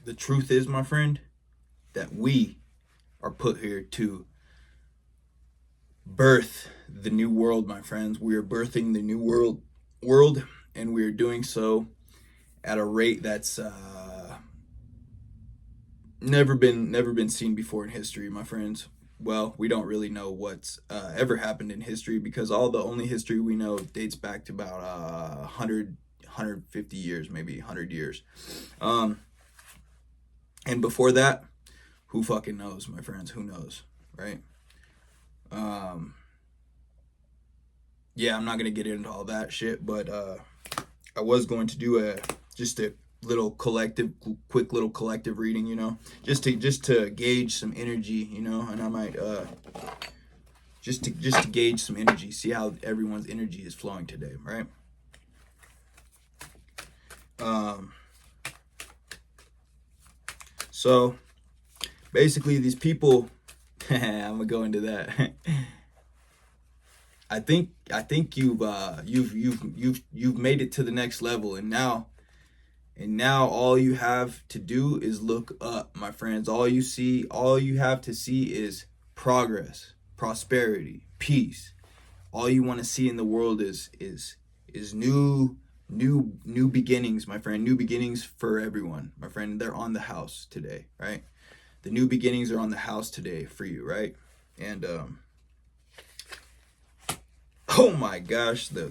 The truth is, my friend, that we are put here to birth the new world, my friends. We are birthing the new world, and we are doing so at a rate that's never been seen before in history, my friends. Well, we don't really know what's ever happened in history, because all the only history we know dates back to about 150 years, maybe 100 years. Um, and before that, who fucking knows, my friends? Who knows, right? Um, yeah, I'm not gonna get into all that shit, but I was going to do just a little quick little collective reading, just to gauge some energy, and I might just to gauge some energy, see how everyone's energy is flowing today, right? Um, so basically, these people, I'm gonna go into that. I think you've made it to the next level, and now all you have to do is look up, my friends. All you have to see is progress, prosperity, peace. All you want to see in the world is new beginnings, my friend. New beginnings for everyone, my friend. They're on the house today, right? The new beginnings are on the house today for you, right? And oh my gosh, the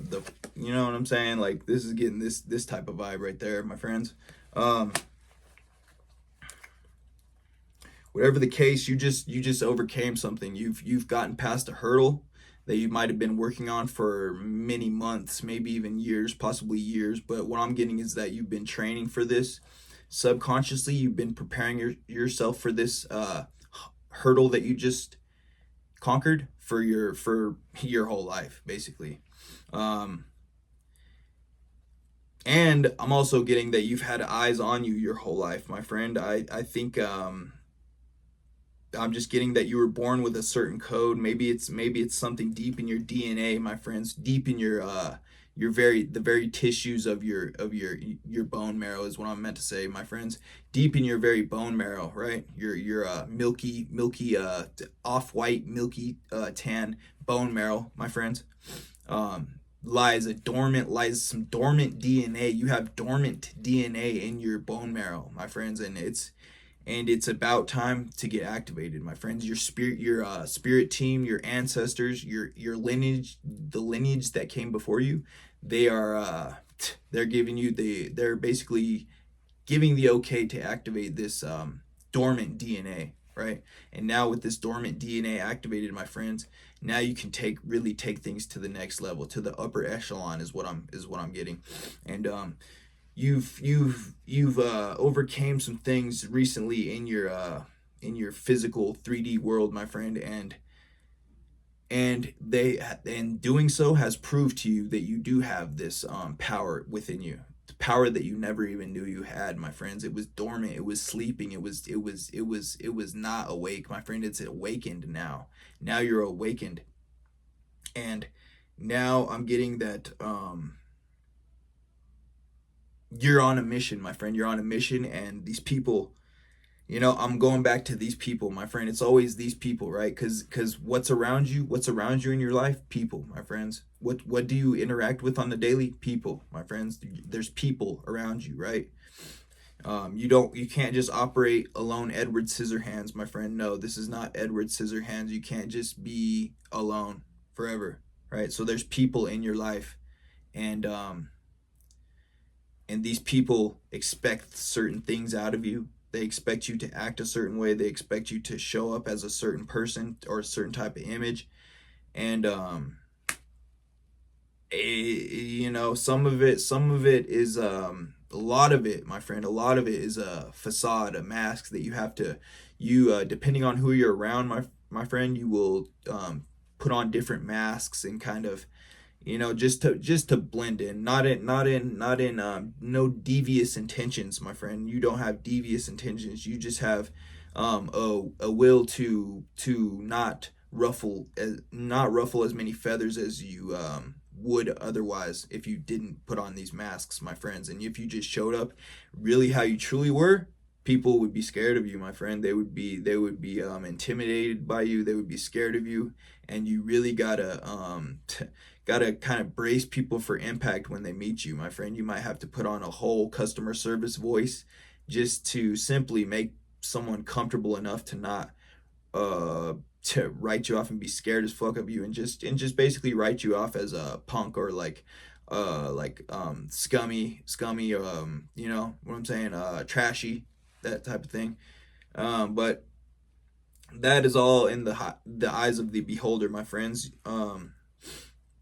you know what I'm saying? Like, this is getting this type of vibe right there, my friends. Um, Whatever the case, you just overcame something. You've gotten past a hurdle that you might have been working on for many months, maybe even years, possibly years. But what I'm getting is that you've been training for this subconsciously. You've been preparing yourself for this hurdle that you just conquered for your whole life, basically. Um, and I'm also getting that you've had eyes on you your whole life, my friend. I think I'm just getting that you were born with a certain code. Maybe it's something deep in your DNA, my friends, deep in your the very tissues of your bone marrow is what I'm meant to say, my friends. Deep in your very bone marrow, right? Your milky off-white milky tan bone marrow, my friends. Lies some dormant DNA. You have dormant DNA in your bone marrow, my friends, and it's about time to get activated, my friends. Your spirit team, your ancestors, your lineage, the lineage that came before you, they are they're basically giving the okay to activate this dormant DNA, right? And now with this dormant DNA activated, my friends, now you can really take things to the next level, to the upper echelon, is what I'm getting. And you've overcame some things recently in your physical 3D world, my friend, and doing so has proved to you that you do have this power within you, the power that you never even knew you had, my friends. It was dormant, it was sleeping, it was not awake, my friend. It's awakened now. Now you're awakened. And now I'm getting that you're on a mission, my friend. You're on a mission, and these people, I'm going back to these people, my friend. It's always these people, right? Because what's around you in your life? People, my friends. What do you interact with on the daily? People, my friends. There's people around you, right? You can't just operate alone, Edward Scissorhands, my friend. No, this is not Edward Scissorhands. You can't just be alone forever, right? So there's people in your life, and these people expect certain things out of you. They expect you to act a certain way. They expect you to show up as a certain person or a certain type of image. And some of it is a lot of it, my friend. A lot of it is a facade, a mask that you have to depending on who you're around, my friend, you will put on different masks and kind of, just to blend in, not in no devious intentions, my friend. You don't have devious intentions. You just have a will to not ruffle as many feathers as you would otherwise if you didn't put on these masks, my friends. And if you just showed up really how you truly were, people would be scared of you, my friend. They would be intimidated by you. They would be scared of you, and you really gotta gotta kind of brace people for impact when they meet you, my friend. You might have to put on a whole customer service voice just to simply make someone comfortable enough to not uh to write you off and be scared as fuck of you, and just basically write you off as a punk, or scummy, you know what I'm saying, trashy, that type of thing. But that is all in the eyes of the beholder, my friends.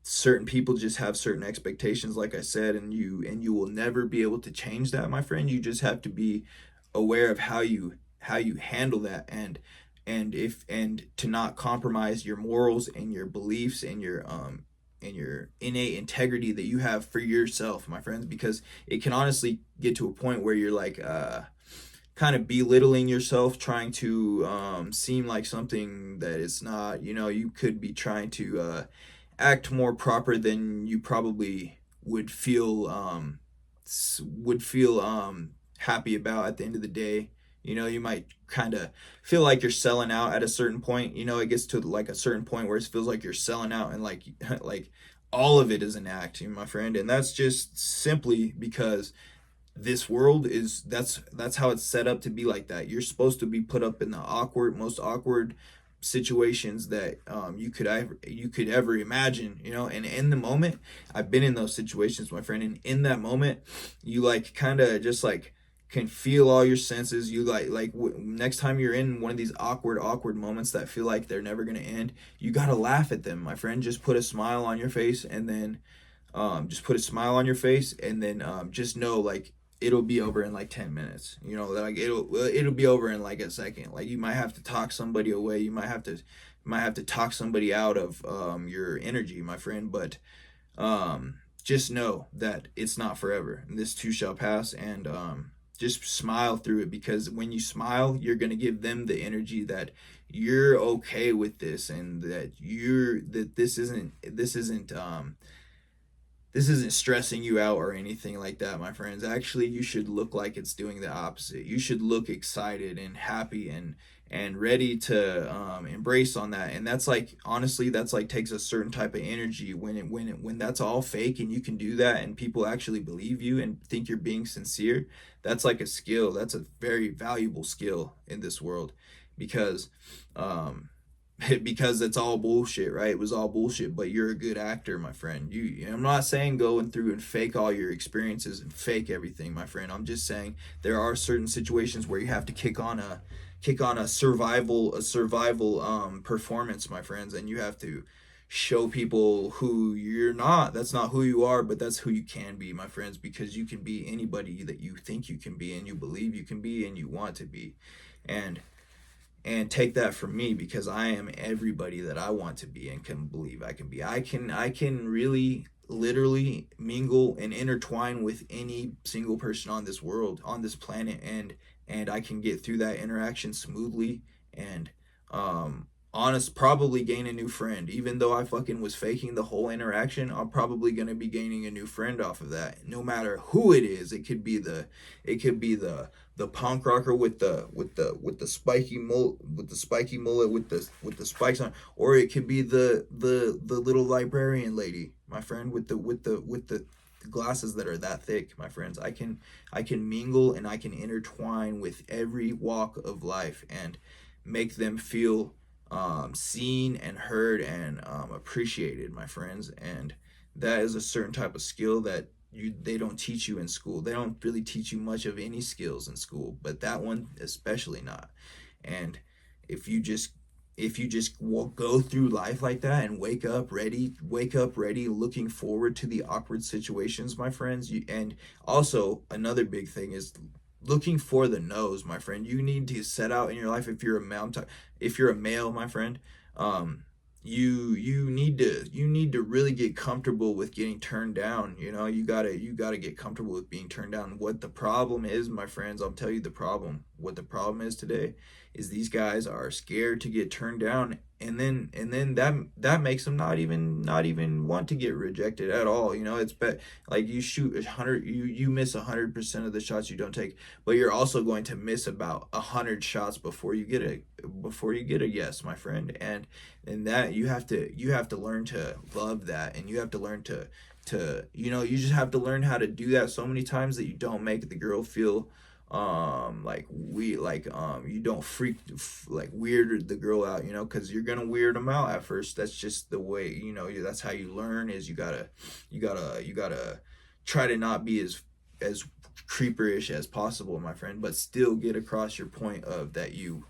Certain people just have certain expectations, like I said, and you will never be able to change that, my friend. You just have to be aware of how you handle that, and to not compromise your morals and your beliefs and your innate integrity that you have for yourself, my friends, because it can honestly get to a point where you're like kind of belittling yourself, trying to seem like something that it's not. You could be trying to act more proper than you probably would feel happy about at the end of the day. You might kind of feel like you're selling out at a certain point. It gets to like a certain point where it feels like you're selling out, and like like all of it is an act, my friend. And that's just simply because this world is that's how it's set up to be like that. You're supposed to be put up in the most awkward situations that you could ever imagine, and in the moment, I've been in those situations, my friend, and in that moment, you like kind of just like can feel all your senses. You next time you're in one of these awkward moments that feel like they're never going to end, you got to laugh at them, my friend. Just put a smile on your face, and then just know, like, it'll be over in like 10 minutes. Like it'll be over in like a second. Like, you might have to talk somebody away. You might have to talk somebody out of your energy, my friend. But just know that it's not forever, and this too shall pass. And just smile through it, because when you smile, you're going to give them the energy that you're okay with this, and that this isn't stressing you out or anything like that, my friends. Actually, you should look like it's doing the opposite. You should look excited and happy, and ready to embrace on that. And that's like, honestly, that's like takes a certain type of energy when that's all fake, and you can do that, and people actually believe you and think you're being sincere. That's like a skill. That's a very valuable skill in this world, because um because it's all bullshit, right? It was all bullshit, but you're a good actor, my friend. I'm not saying going through and fake all your experiences and fake everything, my friend. I'm just saying there are certain situations where you have to kick on a survival performance, my friends, and you have to show people who you're not. That's not who you are, but that's who you can be, my friends, because you can be anybody that you think you can be, and you believe you can be, and you want to be. And take that from me, because I am everybody that I want to be and can believe I can be. I can really literally mingle and intertwine with any single person on this world, on this planet, and I can get through that interaction smoothly, and probably gain a new friend. Even though I fucking was faking the whole interaction, I'm probably gonna be gaining a new friend off of that. No matter who it is, it could be the punk rocker with the spiky mullet with the spikes on, or it could be the little librarian lady, my friend, with the glasses that are that thick, my friends. I can mingle, and I can intertwine with every walk of life, and make them feel seen and heard, and appreciated, my friends. And that is a certain type of skill that they don't teach you in school. They don't really teach you much of any skills in school, but that one especially not. And if you just go through life like that, and wake up ready, looking forward to the awkward situations, my friends. And also, another big thing is looking for the no's, my friend. You need to set out in your life. If you're a male, my friend, you need to really get comfortable with getting turned down. You gotta get comfortable with being turned down. What the problem is, my friends, I'll tell you the problem. What the problem is today is these guys are scared to get turned down, and then that makes them not even want to get rejected at all. It's like you shoot 100, you miss 100% of the shots you don't take, but you're also going to miss about 100 shots before you get a yes, my friend. And that you have to learn to love that, and you have to learn to you just have to learn how to do that so many times that you don't make the girl feel you don't like weird the girl out, because you're gonna weird them out at first. That's just the way, that's how you learn. Is you gotta try to not be as creeperish as possible, my friend, but still get across your point of that you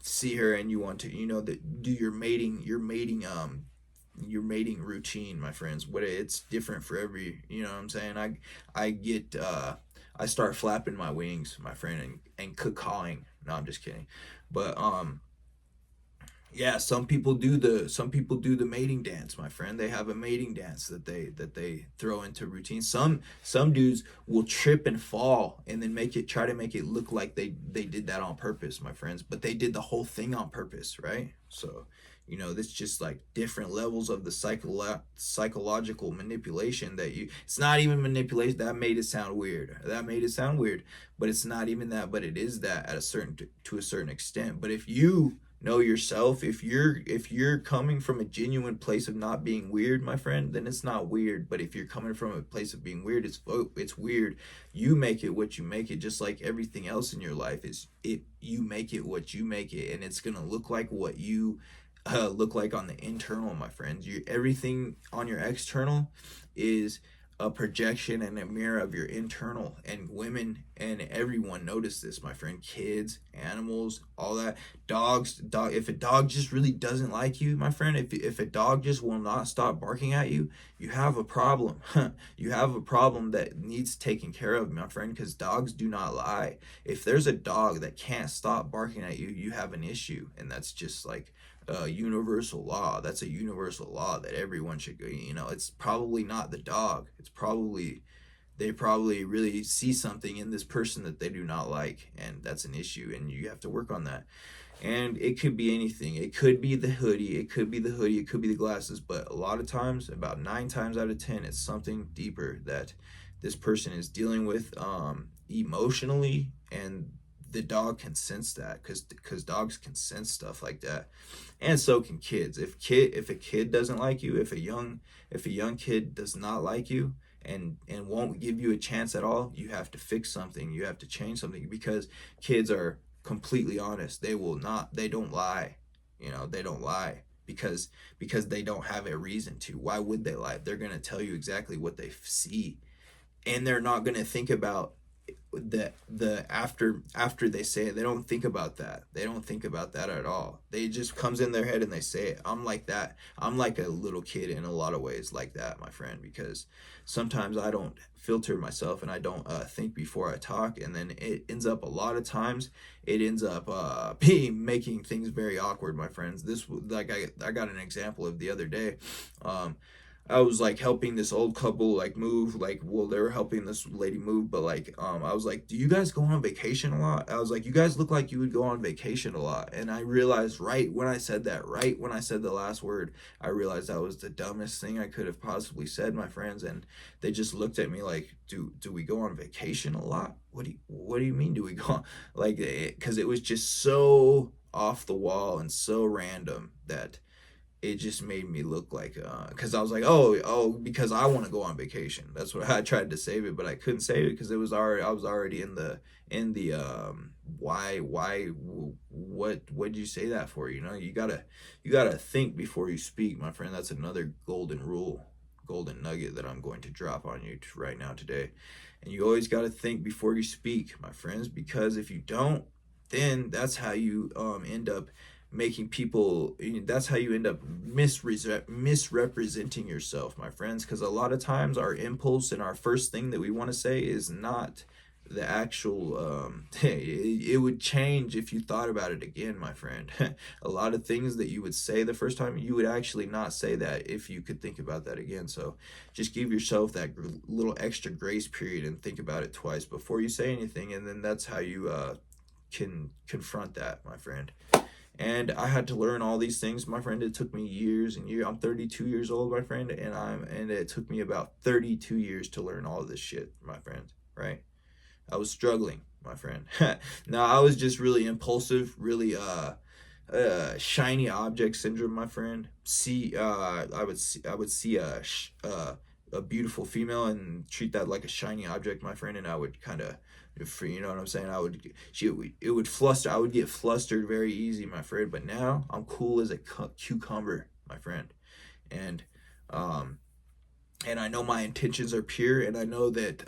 see her and you want to, that do your mating routine, my friends. What it's different for every, what I'm saying. I start flapping my wings, my friend, and cawing. No, I'm just kidding. But yeah, some people do the mating dance, my friend. They have a mating dance that they throw into routine. Some dudes will trip and fall and then try to make it look like they did that on purpose, my friends, but they did the whole thing on purpose, right? So this just like different levels of the psychological manipulation it's not even manipulation. That made it sound weird, but it's not even that, but it is that at to a certain extent. But if you know yourself, if you're coming from a genuine place of not being weird, my friend, then it's not weird. But if you're coming from a place of being weird, it's weird. You make it what you make it, just like everything else in your life. You make it what you make it, and it's gonna look like what you look like on the internal, my friends. Everything on your external is a projection and a mirror of your internal. And women and everyone notice this, my friend. Kids, animals, all that. If a dog just really doesn't like you, my friend, if a dog just will not stop barking at you, you have a problem. You have a problem that needs taken care of, my friend, because dogs do not lie. If there's a dog that can't stop barking at you, you have an issue. And that's just like a universal law. That's a universal law that everyone should go. It's probably not the dog. They probably really see something in this person that they do not like, and that's an issue, and you have to work on that. And it could be anything. It could be the hoodie, it could be the glasses, but a lot of times, about 9 times out of 10, it's something deeper that this person is dealing with emotionally. And the dog can sense that, because dogs can sense stuff like that, and so can kids. If a kid doesn't like you, if a young kid does not like you, and won't give you a chance at all, you have to fix something. You have to change something, because kids are completely honest. They don't lie. They don't lie because they don't have a reason to. Why would they lie? They're going to tell you exactly what they see, and they're not going to think about the after they say it. They don't think about that. They don't think about that at all. They just comes in their head and they say it. I'm like that. I'm like a little kid in a lot of ways, like that, my friend, because sometimes I don't filter myself, and I don't think before I talk, and then it ends up, a lot of times it ends up making things very awkward, my friends. This, like, I got an example of the other day. I was like helping this old couple like move, like, well, they were helping this lady move, but like I was like, do you guys go on vacation a lot? I was like, you guys look like you would go on vacation a lot. And I realized right when I said the last word, I realized that was the dumbest thing I could have possibly said, my friends. And they just looked at me like, do we go on vacation a lot? What do you mean, do we go on? Like, because it was just so off the wall and so random that it just made me look like, because I was like, oh, because I want to go on vacation. That's what I tried to save it, but I couldn't save it because I was already in the why what'd you say that for? You gotta think before you speak, my friend. That's another golden rule, golden nugget that I'm going to drop on you right now today. And you always got to think before you speak, my friends, because if you don't, then that's how you end up making people, that's how you end up misrepresenting yourself, my friends, because a lot of times our impulse and our first thing that we want to say is not the actual it would change if you thought about it again, my friend. A lot of things that you would say the first time, you would actually not say that if you could think about that again. So just give yourself that little extra grace period and think about it twice before you say anything, and then that's how you can confront that, my friend. And I had to learn all these things, my friend. It took me years and years. I'm 32 years old, my friend, and it took me about 32 years to learn all this shit, my friend, right? I was struggling, my friend. No, I was just really impulsive, really shiny object syndrome, my friend. I would see a beautiful female and treat that like a shiny object, my friend, and I would kind of, you know what I'm saying, it would fluster. I would get flustered very easy, my friend. But now I'm cool as a cucumber, my friend. And um and I know my intentions are pure, and I know that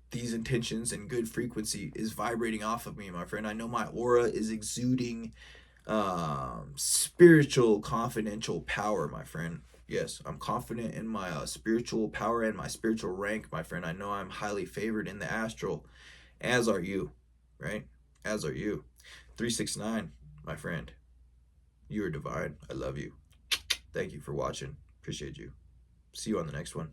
these intentions and good frequency is vibrating off of me, my friend. I know my aura is exuding spiritual confidential power, my friend. Yes, I'm confident in my spiritual power and my spiritual rank, my friend. I know I'm highly favored in the astral, as are you, right? As are you. 369, my friend. You are divine. I love you. Thank you for watching. Appreciate you. See you on the next one.